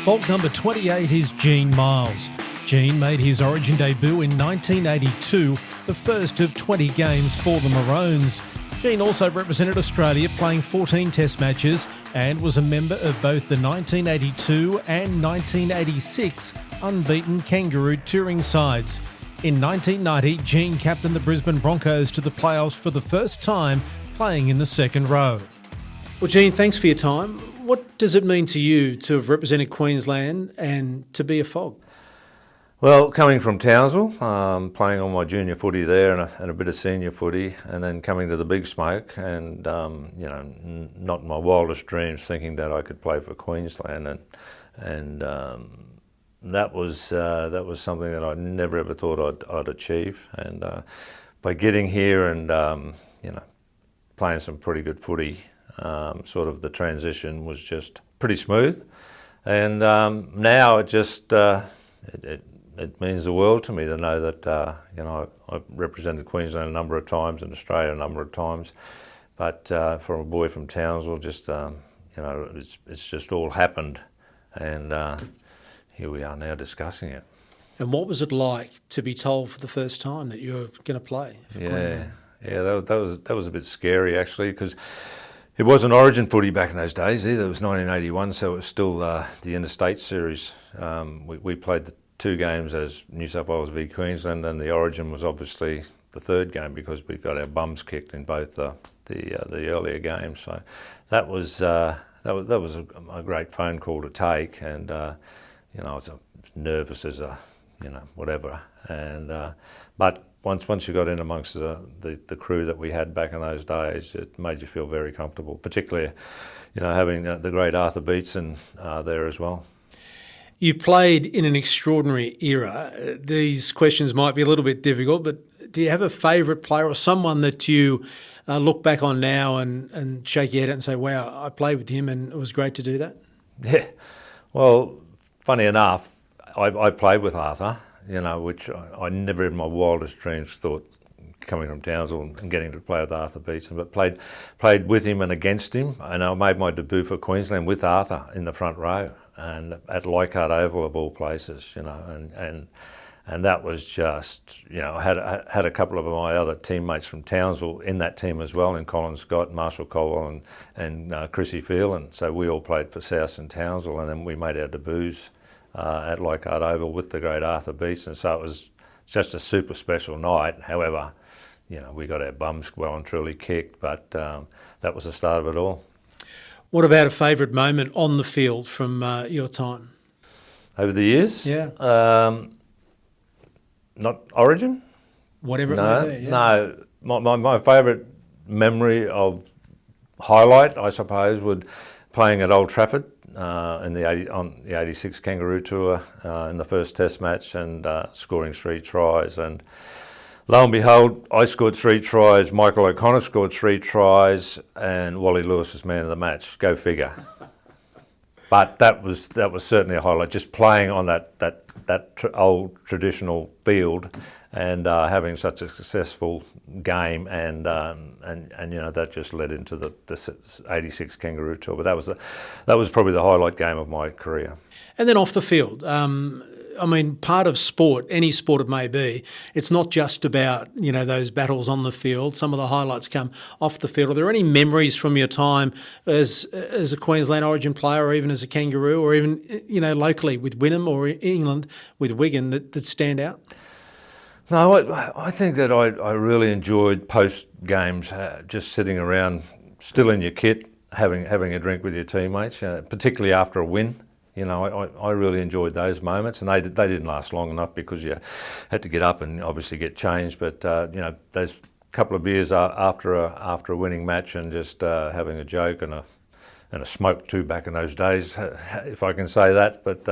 Fault number 28 is Gene Miles. Gene made his Origin debut in 1982, the first of 20 games for the Maroons. Gene also represented Australia playing 14 test matches and was a member of both the 1982 and 1986 unbeaten Kangaroo touring sides. In 1990, Gene captained the Brisbane Broncos to the playoffs for the first time, playing in the second row. Well, Gene, thanks for your time. What does it mean to you to have represented Queensland and to be a FOG? Well, coming from Townsville, playing on my junior footy there and a bit of senior footy, and then coming to the big smoke, and not in my wildest dreams thinking that I could play for Queensland, and that was something that I never ever thought I'd achieve. And by getting here and playing some pretty good footy, sort of the transition was just pretty smooth, and now it just it means the world to me to know that I've represented Queensland a number of times and Australia a number of times, but for a boy from Townsville, just it's just all happened, and here we are now discussing it. And what was it like to be told for the first time that you were going to play for Queensland? Yeah, that was a bit scary actually, because it wasn't Origin footy back in those days either. It was 1981, so it was still the interstate series. We played the 2 games as New South Wales v Queensland, and the Origin was obviously the 3rd game because we got our bums kicked in both the earlier games. So that was a great phone call to take, and I was nervous as whatever. And but once you got in amongst the crew that we had back in those days, it made you feel very comfortable, particularly having the great Arthur Beetson there as well. You played in an extraordinary era. These questions might be a little bit difficult, but do you have a favourite player or someone that you look back on now and shake your head at and say, wow, I played with him and it was great to do that? Yeah. Well, funny enough, I played with Arthur, which I never in my wildest dreams thought, coming from Townsville and getting to play with Arthur Beetson, but played with him and against him. And I made my debut for Queensland with Arthur in the front row, and at Leichhardt Oval of all places, and that was just, I had a couple of my other teammates from Townsville in that team as well, in Colin Scott, Marshall Colwell and Chrissy Phelan. So we all played for South and Townsville, and then we made our debuts at Leichhardt Oval with the great Arthur Beetson. So it was just a super special night. However, we got our bums well and truly kicked, but that was the start of it all. What about a favourite moment on the field from your time? Over the years? Yeah. Not Origin? Whatever it may be. Yeah. No, my favourite memory of highlight, I suppose, would playing at Old Trafford on the 86 Kangaroo Tour in the first Test match, and scoring 3 tries. And lo and behold, I scored 3 tries, Michael O'Connor scored 3 tries, and Wally Lewis was man of the match. Go figure. But that was certainly a highlight, just playing on that old traditional field and having such a successful game, and that just led into the 86 Kangaroo Tour. But that was probably the highlight game of my career. And then off the field, part of sport, any sport it may be, it's not just about, those battles on the field. Some of the highlights come off the field. Are there any memories from your time as a Queensland Origin player, or even as a Kangaroo, or even, locally with Wynnum or England with Wigan that stand out? No, I think that I really enjoyed post games, just sitting around, still in your kit, having a drink with your teammates, particularly after a win. I really enjoyed those moments, and they didn't last long enough because you had to get up and obviously get changed. But those couple of beers after a winning match, and just having a joke and a smoke too back in those days, if I can say that. But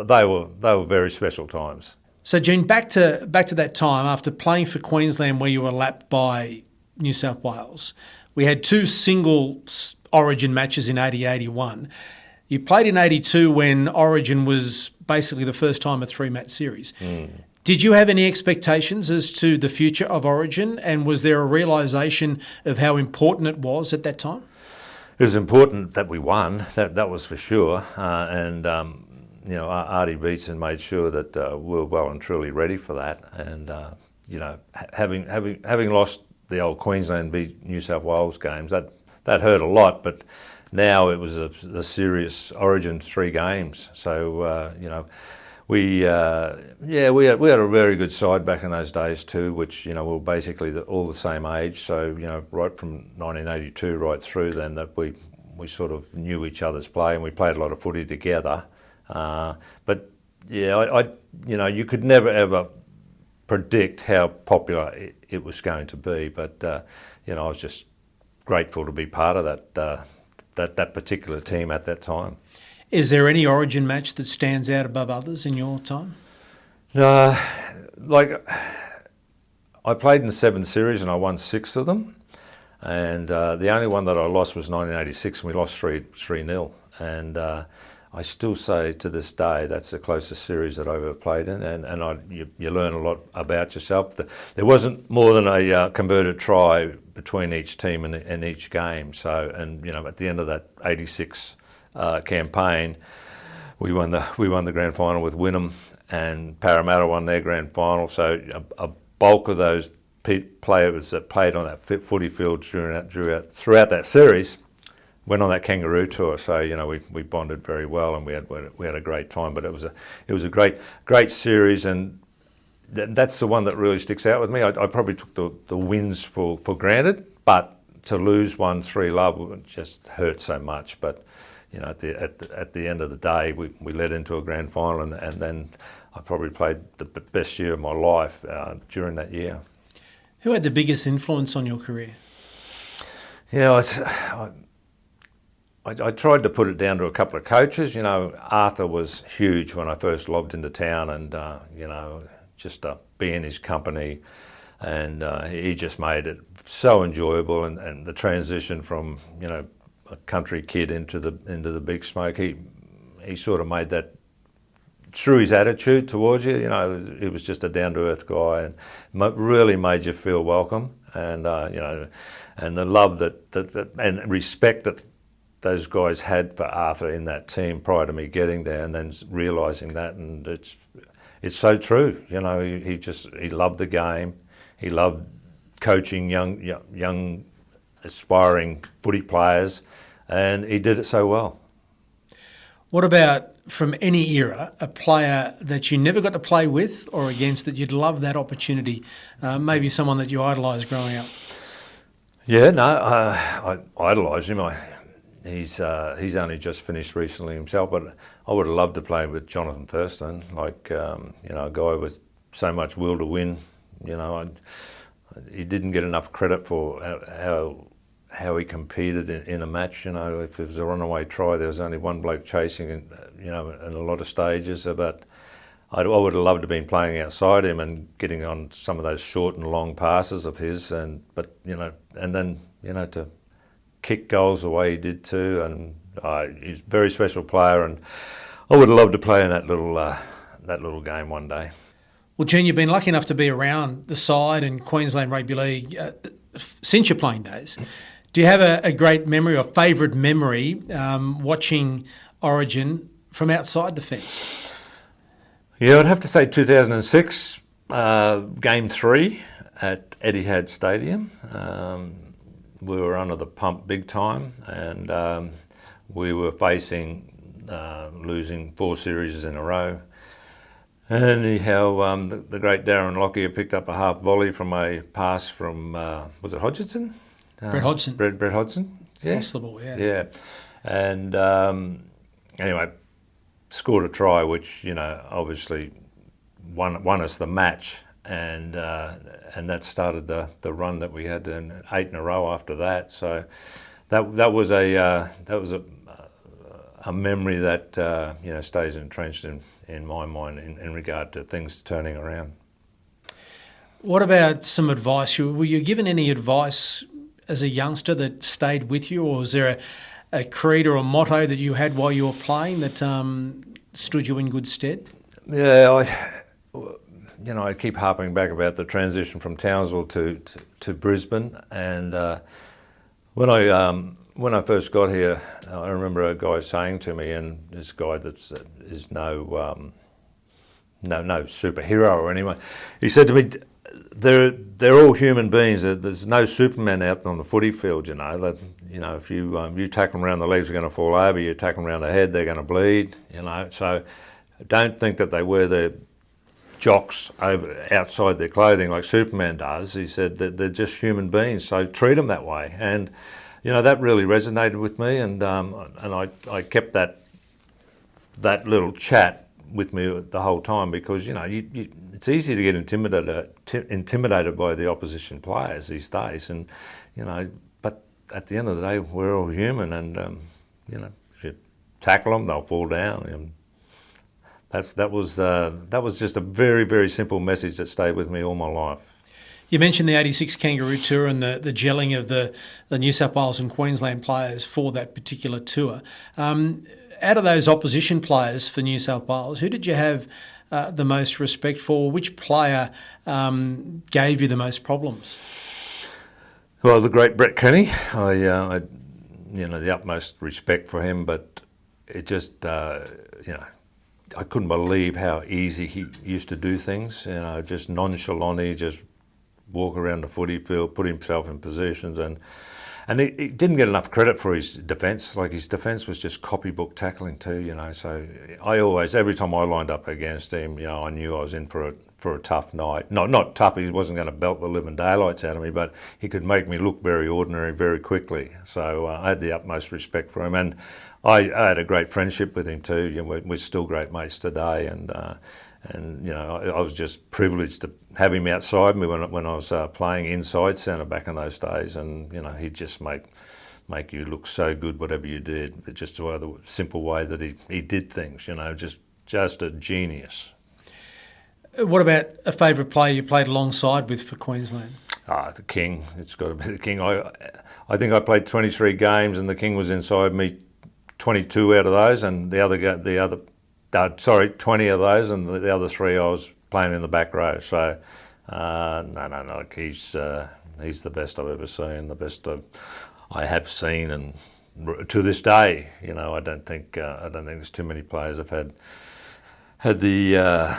they were very special times. So, Gene, back to that time after playing for Queensland, where you were lapped by New South Wales. We had 2 single Origin matches in 80-81. You played in 82 when Origin was basically the first time a 3-match series. Did you have any expectations as to the future of Origin, and was there a realisation of how important it was at that time? It was important that we won, that was for sure, and Artie Beetson made sure that we were well and truly ready for that. And having lost the old Queensland v New South Wales games, that hurt a lot. But now it was a serious Origin 3 games. So we had a very good side back in those days too, which were basically all the same age. So right from 1982 right through then, that we sort of knew each other's play, and we played a lot of footy together. But yeah, you could never ever predict how popular it was going to be. But I was just grateful to be part of that particular team at that time. Is there any Origin match that stands out above others in your time? No, I played in 7 series and I won 6 of them. And the only one that I lost was 1986, and we lost 3-0. And I still say to this day that's the closest series that I've ever played in, and you learn a lot about yourself. There wasn't more than a converted try between each team in each game. So, and at the end of that 86 campaign, we won the grand final with Wynnum, and Parramatta won their grand final. So a bulk of those players that played on that footy field throughout that series went on that kangaroo tour. So we bonded very well, and we had a great time. But it was a great series, and that's the one that really sticks out with me. I probably took the wins for granted, but to lose 1-3 just hurt so much. But at the end of the day, we led into a grand final, and then I probably played the best year of my life during that year. Who had the biggest influence on your career? I tried to put it down to a couple of coaches. Arthur was huge when I first lobbed into town, and just to be in his company, and he just made it so enjoyable. And the transition from a country kid into the big smoke, he sort of made that through his attitude towards you. He was just a down to earth guy, and really made you feel welcome. And and the love that and respect that those guys had for Arthur in that team prior to me getting there, and then realising that, and it's so true. He loved the game. He loved coaching young aspiring footy players, and he did it so well. What about, from any era, a player that you never got to play with or against that you'd love that opportunity? Maybe someone that you idolised growing up. Yeah, no, I idolised him. He's only just finished recently himself, but I would have loved to play with Jonathan Thurston, a guy with so much will to win. He didn't get enough credit for how he competed in a match. If it was a runaway try, there was only one bloke chasing, in a lot of stages. But I would have loved to have been playing outside him and getting on some of those short and long passes of his, and then to kick goals the way he did too. And he's a very special player, and I would have loved to play in that little game one day. Well, Gene, you've been lucky enough to be around the side in Queensland Rugby League since your playing days. Do you have a great memory or favourite memory watching Origin from outside the fence? Yeah, I'd have to say 2006, Game 3 at Etihad Stadium. We were under the pump big time, and we were facing losing 4 series in a row. And anyhow, the great Darren Lockyer picked up a half volley from a pass from, was it Hodgson? Brett Hodgson. Brett Hodgson, yeah. That's the ball, yeah. Yeah. And anyway, scored a try, which, obviously won us the match. And that started the run that we had in 8 in a row after that. So that was a memory that stays entrenched in my mind in regard to things turning around. What about some advice? Were you given any advice as a youngster that stayed with you, or was there a creed or a motto that you had while you were playing that stood you in good stead? Yeah, I keep harping back about the transition from Townsville to Brisbane, and When I first got here, I remember a guy saying to me, and this guy is no superhero or anyone. He said to me, "They're all human beings. There's no Superman out on the footy field. That if you tackle them around the legs, they're going to fall over. You tackle them around the head, they're going to bleed. So don't think that they wear their jocks outside their clothing like Superman does." He said that they're just human beings, so treat them that way. And that really resonated with me, and I kept that little chat with me the whole time, because it's easy to get intimidated by the opposition players these days, and but at the end of the day, we're all human, and if you tackle them, they'll fall down. And that was just a very, very simple message that stayed with me all my life. You mentioned the '86 Kangaroo Tour and the gelling of the New South Wales and Queensland players for that particular tour. Out of those opposition players for New South Wales, who did you have the most respect for? Which player gave you the most problems? Well, the great Brett Kenny. I the utmost respect for him, but it just I couldn't believe how easy he used to do things. Just nonchalantly, just walk around the footy field, put himself in positions, and he didn't get enough credit for his defence. Like, his defence was just copybook tackling too. So I always, every time I lined up against him, I knew I was in for a tough night. Not tough. He wasn't going to belt the living daylights out of me, but he could make me look very ordinary very quickly. So I had the utmost respect for him, and I had a great friendship with him too. We're still great mates today, and I was just privileged to have him outside me when I was playing inside centre back in those days, and he'd just make you look so good whatever you did, but just the simple way that he did things, just a genius. What about a favourite player you played alongside with for Queensland? The King. It's got to be the King. I think I played 23 games, and the King was inside me 22 out of those, and 20 of those, and the other 3 I was playing in the back row. So, no, he's the best I've ever seen, the best I have seen, and to this day, I don't think there's too many players have had the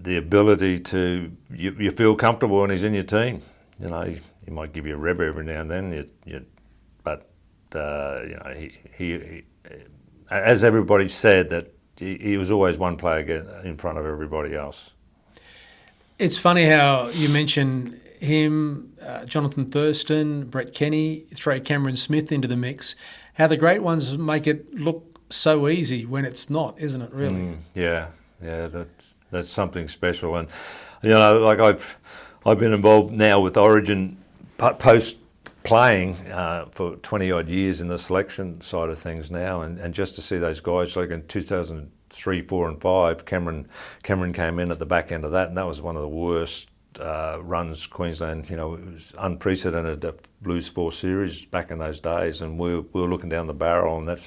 the ability to you feel comfortable when he's in your team. He might give you a rev every now and then, but he as everybody said, that he was always one player in front of everybody else. It's funny how you mention him, Jonathan Thurston, Brett Kenny, throw Cameron Smith into the mix, how the great ones make it look so easy when it's not, isn't it, really? Yeah, that's something special. And, like I've been involved now with Origin post playing for 20 odd years in the selection side of things now, and just to see those guys, like in 2003, 4 and 5, Cameron came in at the back end of that, and that was one of the worst runs Queensland, it was unprecedented to lose 4 series back in those days, and we were looking down the barrel, and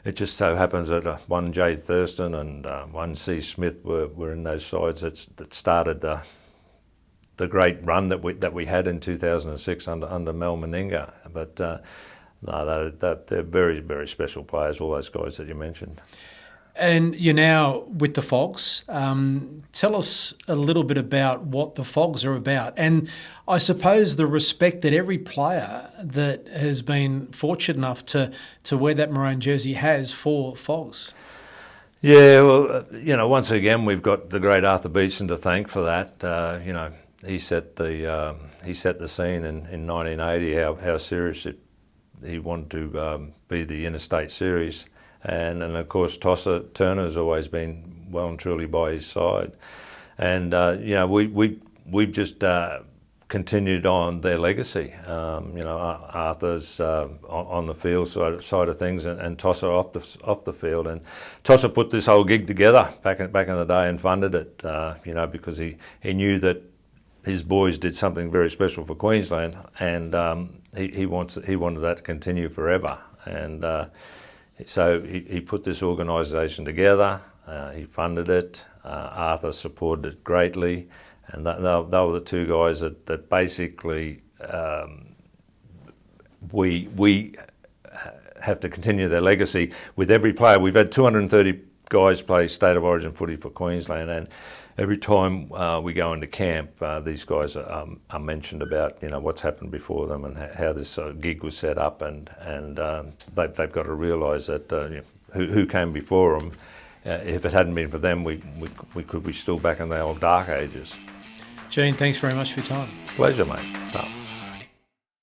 it just so happens that one Jay Thurston and one C Smith were in those sides that started the great run that we had in 2006 under Mel Meninga. But they're very, very special players, all those guys that you mentioned. And you're now with the FOGS. Tell us a little bit about what the FOGS are about, and I suppose the respect that every player that has been fortunate enough to wear that maroon jersey has for FOGS. Yeah, well, once again, we've got the great Arthur Beetson to thank for that. He set the scene in 1980. How serious he wanted to be the interstate series. And of course, Tosser Turner's always been well and truly by his side, and we've just continued on their legacy. Arthur's on the field side of things, and Tosser off the field. And Tosser put this whole gig together back in the day and funded it. Because he knew that his boys did something very special for Queensland, and he wanted that to continue forever. And so he put this organisation together, he funded it, Arthur supported it greatly, and they were the 2 guys that basically we have to continue their legacy with every player. We've had 230 guys play State of Origin footy for Queensland, and every time we go into camp, these guys are mentioned about what's happened before them and how this gig was set up, and they've got to realise that who came before them. If it hadn't been for them, we could be still back in the old dark ages. Gene, thanks very much for your time. Pleasure, mate.